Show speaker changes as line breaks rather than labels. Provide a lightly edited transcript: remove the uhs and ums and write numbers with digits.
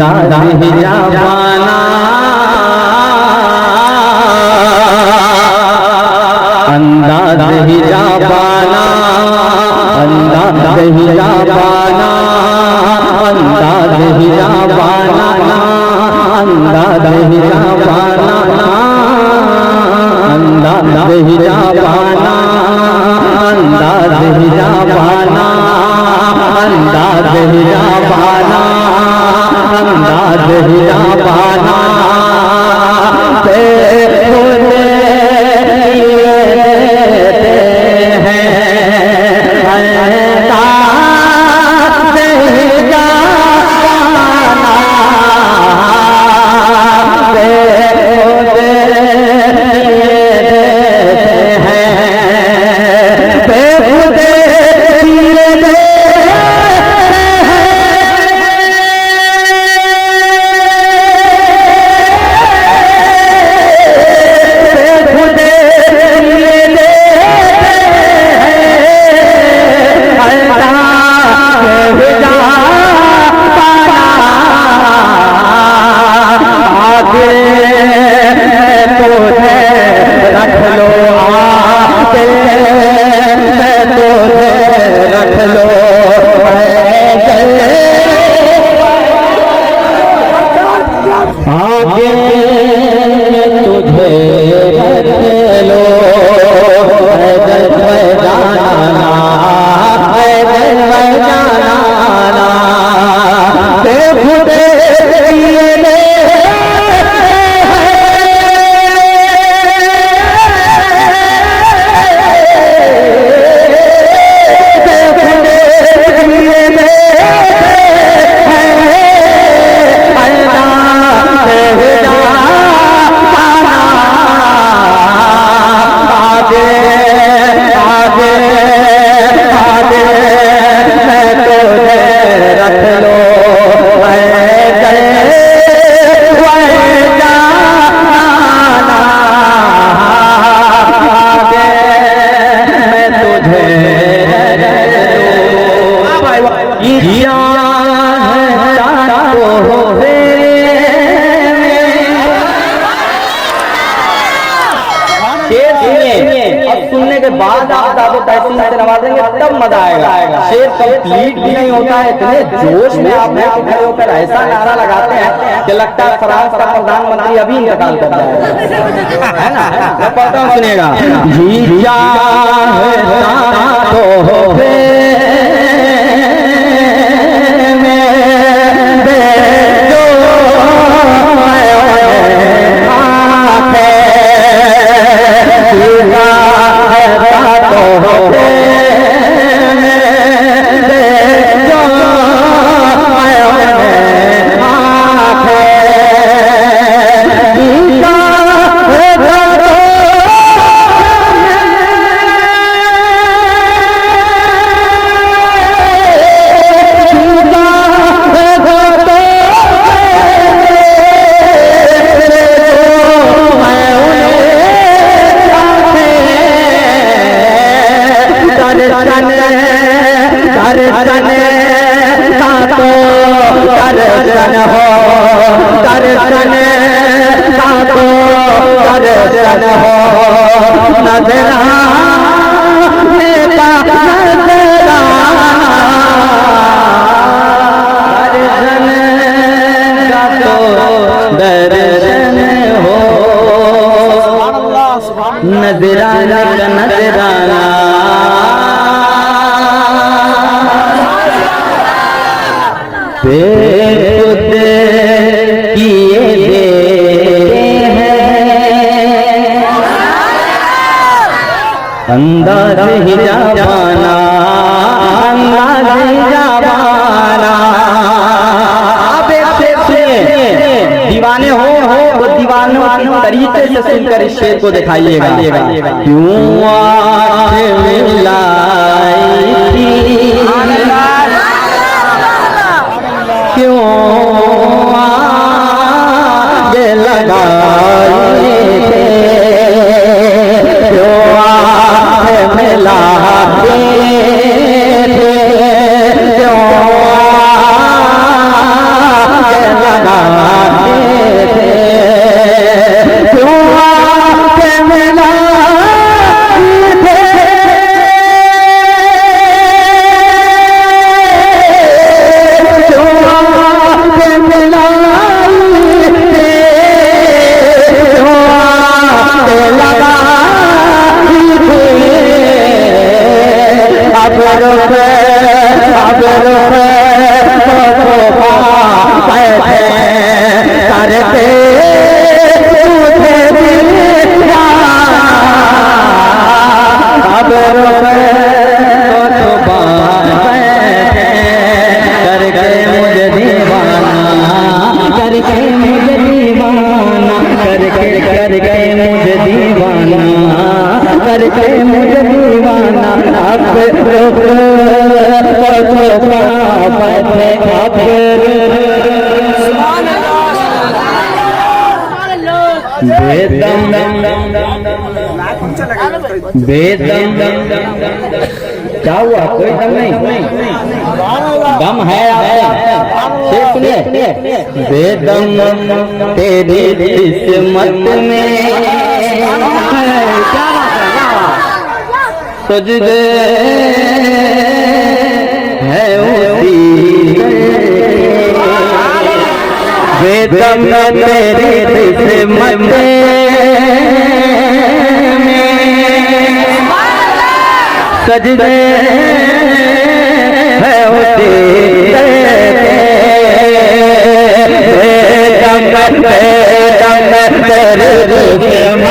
अंदाज हिजाबाना अंदाज हिजाबाना अंदाज हिजाबाना अंदाज हिजाबाना अंदाज हिजाबाना अंदाज हिजाबाना अंदाज हिजाबाना अंदाज हिजाबाना अंदाज हिजाबाना सुनने के बाद आप दादो तहसीन से नवाजेंगे तब मजा आएगा। शेर कंप्लीट भी नहीं होता है, इतने जोश में आप खड़े होकर ऐसा नारा लगाते हैं कि लगता है फ्रांस का प्रधानमंत्री अभी इंतकाल कर जाएगा, है ना? मैं पढ़ता हूँ, सुनिएगा। नजराना नजराना किए दे अंदाज हिजाबाना अंदाज हिजाबाना। दीवाने हो तो दीवानों के तरीके से सुनकर इस शेर को दिखाइएगा। क्यों आँख मिलाई क्यों आगे लगाए थे, क्यों आँख मिलाए थे, क्यों आगे रुख अब रुख करते मुझे दीवाना अब रुख करके मुझे दीवाना करके मुझे दीवाना करके करके मुझे दीवाना करके मुझे दीवाना अब रुख बेदम बेदम क्या हुआ? कोई दम नहीं, दम है आपका। सुनिए, बेदम तेरी किस्मत में सजदे है उसी बेदम तेरी किस्मत में सजदे है उसी बेदम तेरी